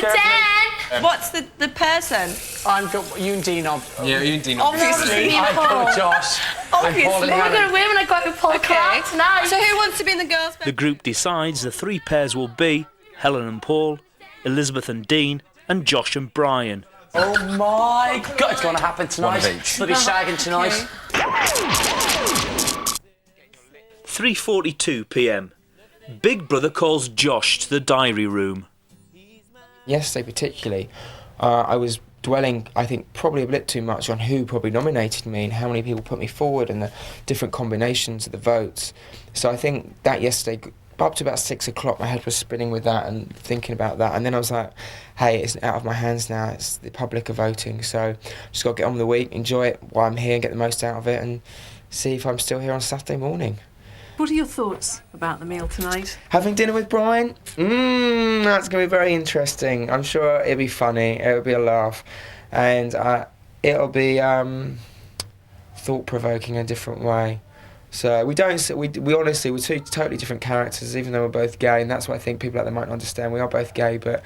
Den! What's the person? You and Dean are... Yeah, you and Dean. Obviously. I've got Josh. Obviously. Paul and We're Helen. going to win when I got with Paul Clark tonight. So who wants to be in the girls' bed? The group decides the three pairs will be Helen and Paul, Elizabeth and Dean, and Josh and Brian. Oh my God, it's going to happen tonight. One of each. They'll be shagging tonight. 3:42 p.m. Big Brother calls Josh to the diary room. Yesterday particularly, I was dwelling, I think, probably a bit too much on who probably nominated me and how many people put me forward and the different combinations of the votes. So I think that yesterday, up to about 6 o'clock, my head was spinning with that and thinking about that. And then I was like, hey, it's out of my hands now. It's the public are voting. So just got to get on with the week, enjoy it while I'm here and get the most out of it and see if I'm still here on Saturday morning. What are your thoughts about the meal tonight? Having dinner with Brian? That's going to be very interesting. I'm sure it'll be funny, it'll be a laugh, and it'll be thought-provoking in a different way. So we honestly, we're two totally different characters, even though we're both gay, and that's what I think people out there might not understand. We are both gay, but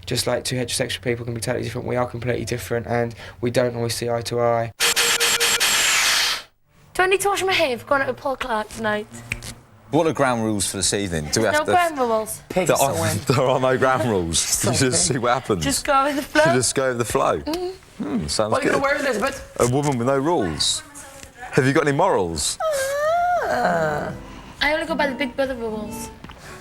just like two heterosexual people can be totally different, we are completely different, and we don't always see eye to eye. Do I need to wash my hair for going out with Paul Clark tonight? What are ground rules for this evening? Do we have No ground rules. There are no ground rules. You just see what happens. Just go with the flow. You just go with the flow. Sounds What are you good. going to wear, Elizabeth? A woman with no rules. Have you got any morals? I only go by the Big Brother rules.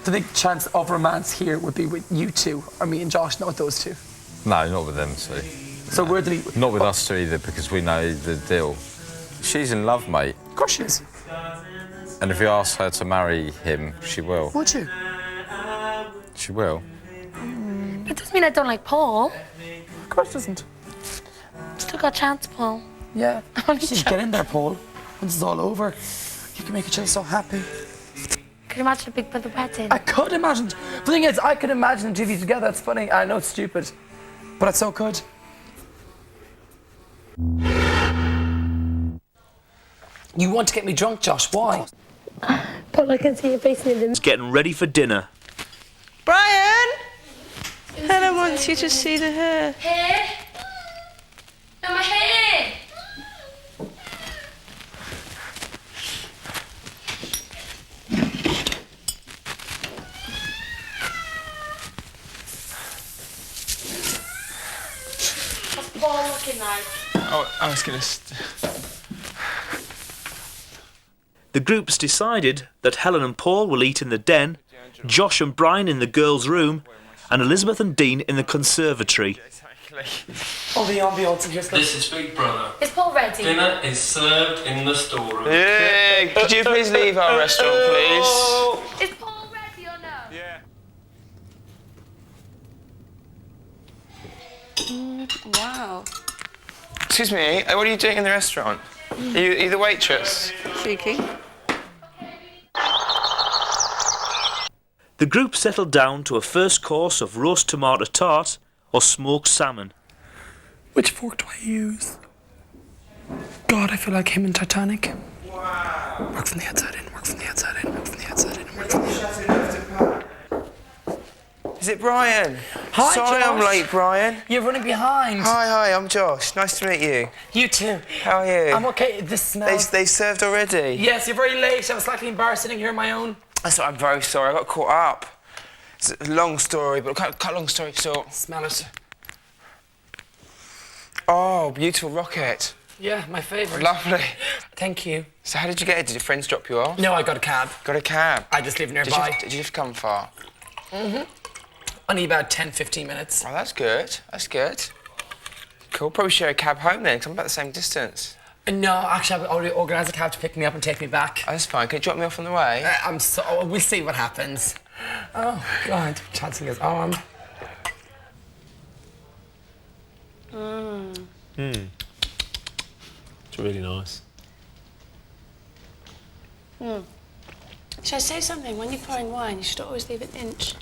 The big chance of romance here would be with you two, or me and Josh, not with those two. No, not with them two. So where did he... Not with us two either, because we know the deal. She's in love, mate. Of course she is. And if you ask her to marry him, she will. Would you? She will. But it doesn't mean I don't like Paul. Of course it doesn't. Still got a chance, Paul. Yeah. Just get in there, Paul. Once it's all over, you can make each other so happy. Could you imagine a Big Brother wedding? I could imagine. The thing is, I could imagine the two of you together. It's funny. I know it's stupid, but it's so good. You want to get me drunk, Josh? Why? Paul, I can see your face in It's getting ready for dinner. Brian! Helen wants you to see the hair. Hair? No, my hair! What's Paul looking like? Oh, I was going to... The group's decided that Helen and Paul will eat in the den, Josh and Brian in the girls' room, and Elizabeth and Dean in the conservatory. Oh, the ambiance in here's good. This is Big Brother. Is Paul ready? Dinner is served in the storeroom. Hey, could you please leave our restaurant, please? Is Paul ready or no? Yeah. Wow. Excuse me, what are you doing in the restaurant? Are you the waitress? Cheeky. The group settled down to a first course of roast tomato tart or smoked salmon. Which fork do I use? God, I feel like him in Titanic. Wow. Work from the outside in, work from the outside in, work from the outside in, work from the outside in. Is it Brian? Hi, Sorry Josh. I'm late, Brian. You're running behind. Hi, I'm Josh. Nice to meet you. You too. How are you? I'm okay. This smells... They served already? Yes, you're very late. I was slightly embarrassed sitting here on my own. I'm very sorry. I got caught up. It's a long story, but cut long story short. Smell it. Oh, beautiful rocket. Yeah, my favourite. Lovely. Thank you. So how did you get it? Did your friends drop you off? No, I got a cab. Got a cab? I just live nearby. Did you have to come far? Only about 10, 15 minutes. Oh, that's good. That's good. Cool. Probably share a cab home then, 'cause I'm about the same distance. No, actually, I've already organised a cab to pick me up and take me back. Oh, that's fine. Can you drop me off on the way? We'll see what happens. Oh, God. Chancing his arm. It's really nice. Should I say something? When you're pouring wine, you should always leave an inch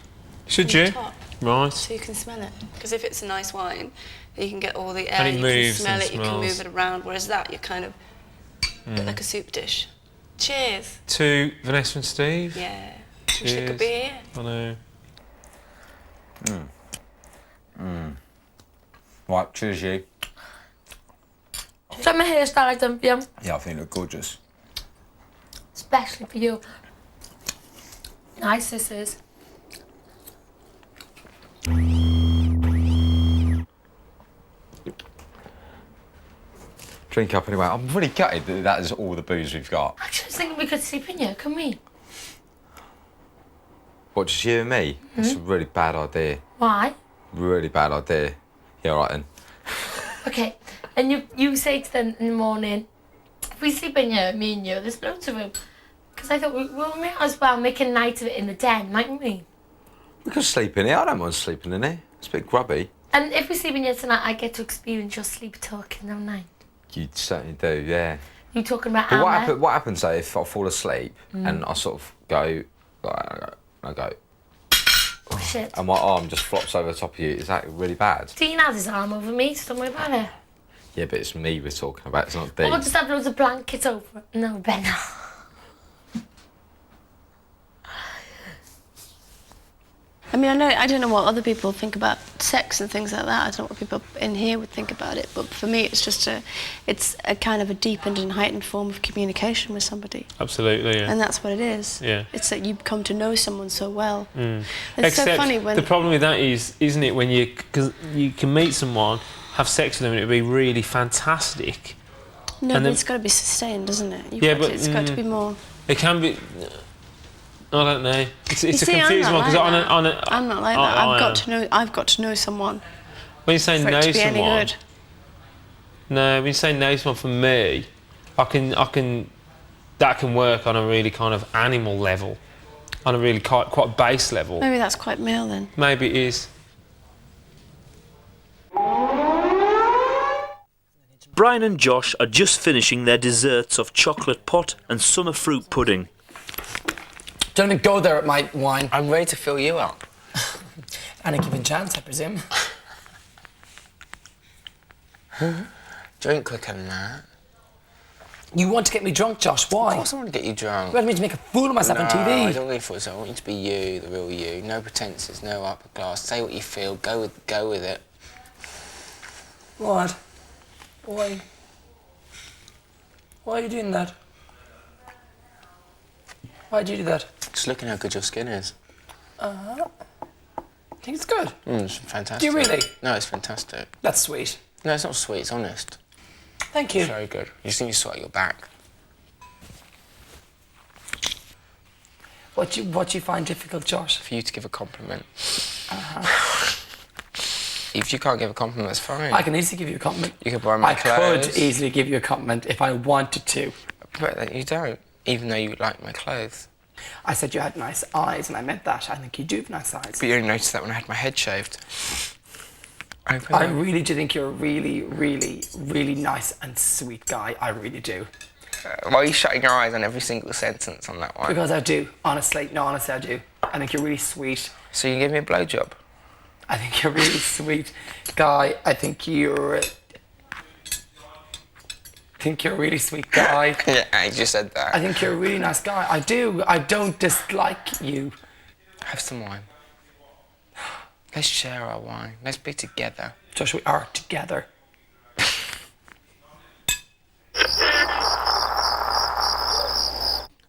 Should from you? the top Right. so you can smell it. Because if it's a nice wine, you can get all the And air, it you moves can smell and it, you can smells. move it around, whereas that, you're kind of a bit like a soup dish. Cheers. To Vanessa and Steve. Yeah. Cheers. Wish they could be here. I know. Right, cheers, you. Is that my hairstyle I've done for you? Yeah, I think you look gorgeous. Especially for you. Nice this is. Drink up anyway. I'm really gutted that that is all the booze we've got. Actually, I was thinking we could sleep in here, can we? What, just you and me? That's a really bad idea. Why? Really bad idea. Yeah, all right then. Okay, and you say to them in the morning, if we sleep in here, me and you, there's loads of room. Because I thought we might as well make a night of it in the den, mightn't we? We can sleep in here. I don't mind sleeping in here. It's a bit grubby. And if we sleep in here tonight, I get to experience your sleep talking all night. You certainly do, yeah. You talking about But Alma? what happens though if I fall asleep and I sort of go, I go, Oh shit. and my arm just flops over the top of you? Is that really bad? Dean has his arm over me, so don't worry about it. Yeah, but it's me we're talking about. It's not Dean. Or just have loads of blankets over. No, Ben. I mean, I don't know what other people think about sex and things like that. I don't know what people in here would think about it. But for me, it's a kind of a deepened and heightened form of communication with somebody. Absolutely, yeah. And that's what it is. Yeah. It's that you come to know someone so well. Mm. It's Except so funny when... the problem with that is, isn't it, when because you can meet someone, have sex with them, and it'd be really fantastic. No, and but then, it's got to be sustained, doesn't it? It's got to be more... It can be... I don't know. It's a see, confusing one because I'm not like that. I've got to know someone. When you say for know it to be any someone, good. no. When you say know someone, for me, I can that can work on a really kind of animal level, on a really quite base level. Maybe that's quite male then. Maybe it is. Brian and Josh are just finishing their desserts of chocolate pot and summer fruit pudding. Don't even go there at my wine. I'm ready to fill you up. And a given chance, I presume. Drink quicker than that. You want to get me drunk, Josh? Why? Of course I want to get you drunk. You want me to make a fool of myself on TV? No, I don't really feel so. I want you to be you, the real you. No pretences, no upper class. Say what you feel. Go with it. What? Why? Why are you doing that? Why'd you do that? Just looking how good your skin is. I think it's good. It's fantastic. Do you really? No, it's fantastic. That's sweet. No, it's not sweet, it's honest. Thank you. It's very good. You just need to sort out your back. What do you find difficult, Josh? For you to give a compliment. If you can't give a compliment, that's fine. I can easily give you a compliment. You could borrow my clothes. I could easily give you a compliment if I wanted to. But you don't, even though you like my clothes. I said you had nice eyes, and I meant that. I think you do have nice eyes. But you only noticed that when I had my head shaved. I really do think you're a really, really, really nice and sweet guy. I really do. Why are you shutting your eyes on every single sentence on that one? Because I do. Honestly. No, honestly, I do. I think you're really sweet. So you can give me a blowjob? I think you're a really sweet guy. I think you're a really sweet guy. Yeah, I just said that. I think you're a really nice guy. I do. I don't dislike you. Have some wine. Let's share our wine. Let's be together. Josh, we are together.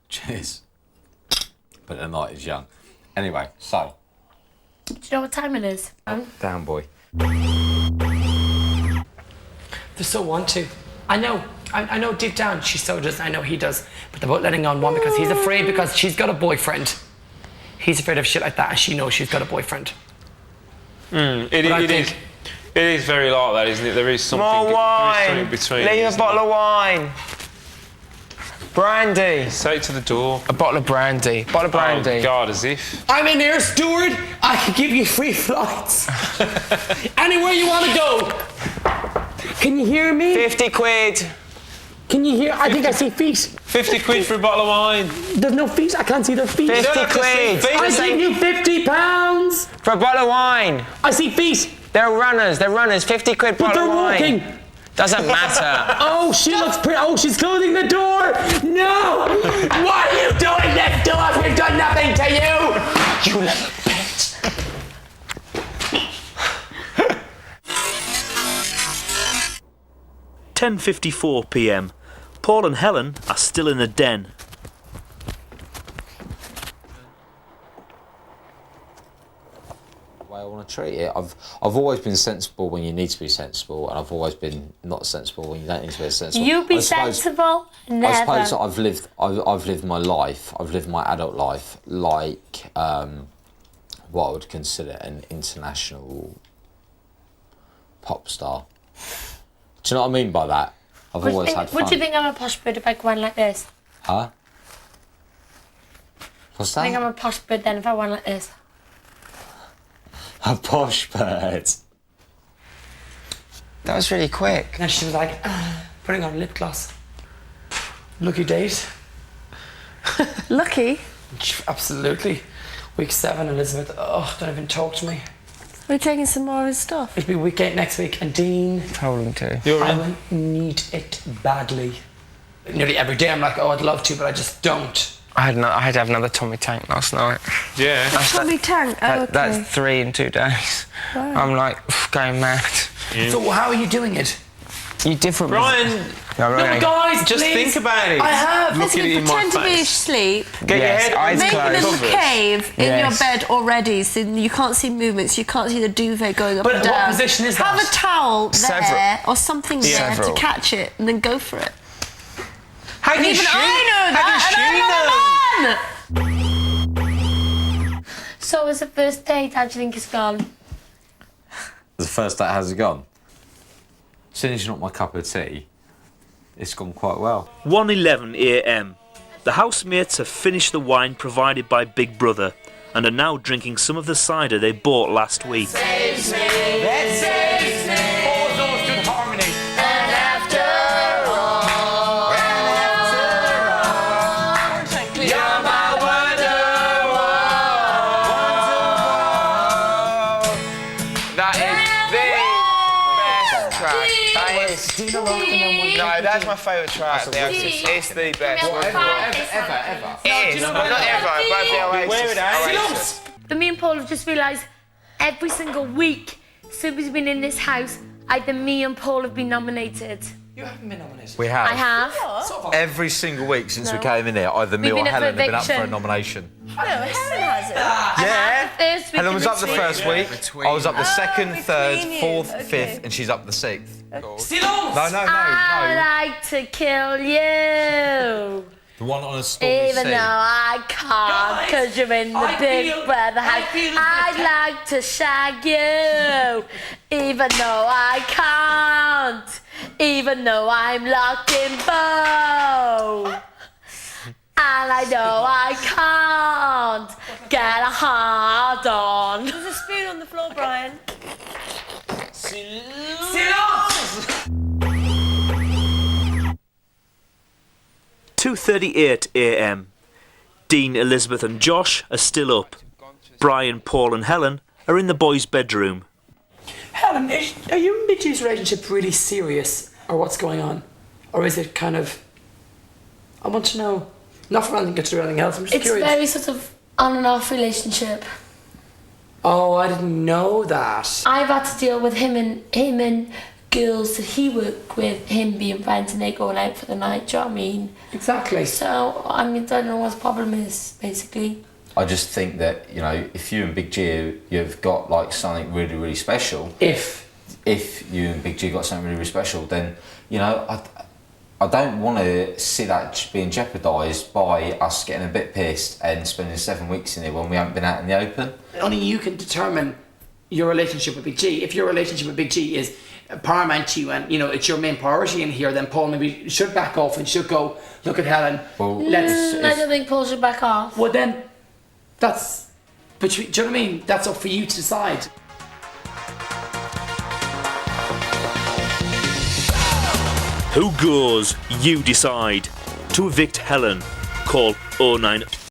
Cheers. But the night is young. Anyway, so. Do you know what time it is? Down, boy. They so want to. I know. I know deep down she so does. I know he does. But they're both letting on one because he's afraid because she's got a boyfriend. He's afraid of shit like that and she knows she's got a boyfriend. It is very like that, isn't it? There is something. More wine. Between. Leave a bottle of wine. Brandy. Say it to the door. A bottle of brandy. Bottle of brandy. Oh God, as if. I'm an air steward. I can give you free flights. Anywhere you want to go. Can you hear me? 50 quid. Can you hear? I think I see feet. 50 quid for a bottle of wine. There's no feet. I can't see their feet. 50 quid. I give you £50. For a bottle of wine. I see feet. They're runners. 50 quid But bottle they're of wine. walking. Doesn't matter. Oh, she looks pretty. Oh, she's closing the door. No! What are you doing next door? We've done nothing to you. You little bitch. 10:54 p.m. Paul and Helen are still in the den. The way I want to treat it, I've always been sensible when you need to be sensible, and I've always been not sensible when you don't need to be sensible. You be I suppose- sensible? Never. I suppose that I've lived my life. I've lived my adult life like what I would consider an international pop star. Do you know what I mean by that? I've always had fun. Would you think I'm a posh bird if I went like this? Huh? What's I think I'm that? a posh bird then if I went like this. A posh bird. That was really quick. And she was like, putting on lip gloss. Lucky date. Lucky. Absolutely. Week 7, Elizabeth. Oh, don't even talk to me. We're taking some more of his stuff. It'll be week 8 next week, and Dean, Holding to. I will need it badly. Nearly every day I'm like, oh, I'd love to, but I just don't. I had to have another Tommy Tank last night. Yeah. Tommy Tank. Oh, okay. That's 3 in 2 days. Wow. I'm like going mad. So how are you doing it? You different. Brian, No, No, guys, just please. think about it. I have. Looking at you in my Pretend to be face. asleep. Get your Yes, head eyes Make a closed. little Covers. cave in your Yes. bed already, so you can't see movements, you can't see the duvet going up But and what down. position is Have that? a towel there Several. or something there Several. to catch it, and then go for it. How And can even she? I know How that, can and I'm not a man! So was the first date, how do you think it's gone? The first date, how's it gone? As soon as you're not my cup of tea, it's gone quite well. 1:11 a.m. The housemates have finished the wine provided by Big Brother and are now drinking some of the cider they bought last week. That is the best track. That is. No, that's my favourite track. It's the best. Ever. It is. Not ever, but the Oasis. But me and Paul have just realised every single week since we've been in this house, either me and Paul have been nominated. You haven't been nominated. We have. I have. Every single week since we No. came in here, either me We've or been up for Helen have been up for a eviction. nomination. Yeah. First week Helen was in up the between. first week. I was up the second, third, fourth, fifth, and she's up the 6th. Silence! No. I like to kill you. The one on a stormy Even sea. though I can't, because you're in the I Big feel- Brother I house. feel I'd the- like to shag you, even though I can't, even though I'm locked in bow. And I know I can't get a hard on. There's a spoon on the floor, Brian. Silence! 2:38 a.m. Dean, Elizabeth and Josh are still up. Brian, Paul and Helen are in the boys' bedroom. Helen, are you and Big G's relationship really serious, or what's going on? Or is it kind of... I want to know. Not for anything to do with anything else, I'm just It's curious. very sort of on and off relationship. Oh, I didn't know that. I've had to deal with him and girls that he worked with, him being friends and they going out for the night, do you know what I mean? Exactly. So, I mean, I don't know what the problem is, basically. I just think that, you know, if you and Big G, you've got like something really, really special. If you and Big G got something really, really special, then, you know, I don't want to see that being jeopardised by us getting a bit pissed and spending 7 weeks in here when we haven't been out in the open. only you can determine your relationship with Big G. If your relationship with Big G is paramount to you and, you know, it's your main priority in here, then Paul maybe should back off and should go, look at Helen, Well, let's... I don't think Paul should back off. Well then, that's... But do you know what I mean? That's up for you to decide. Who goes? You decide. To evict Helen, call 09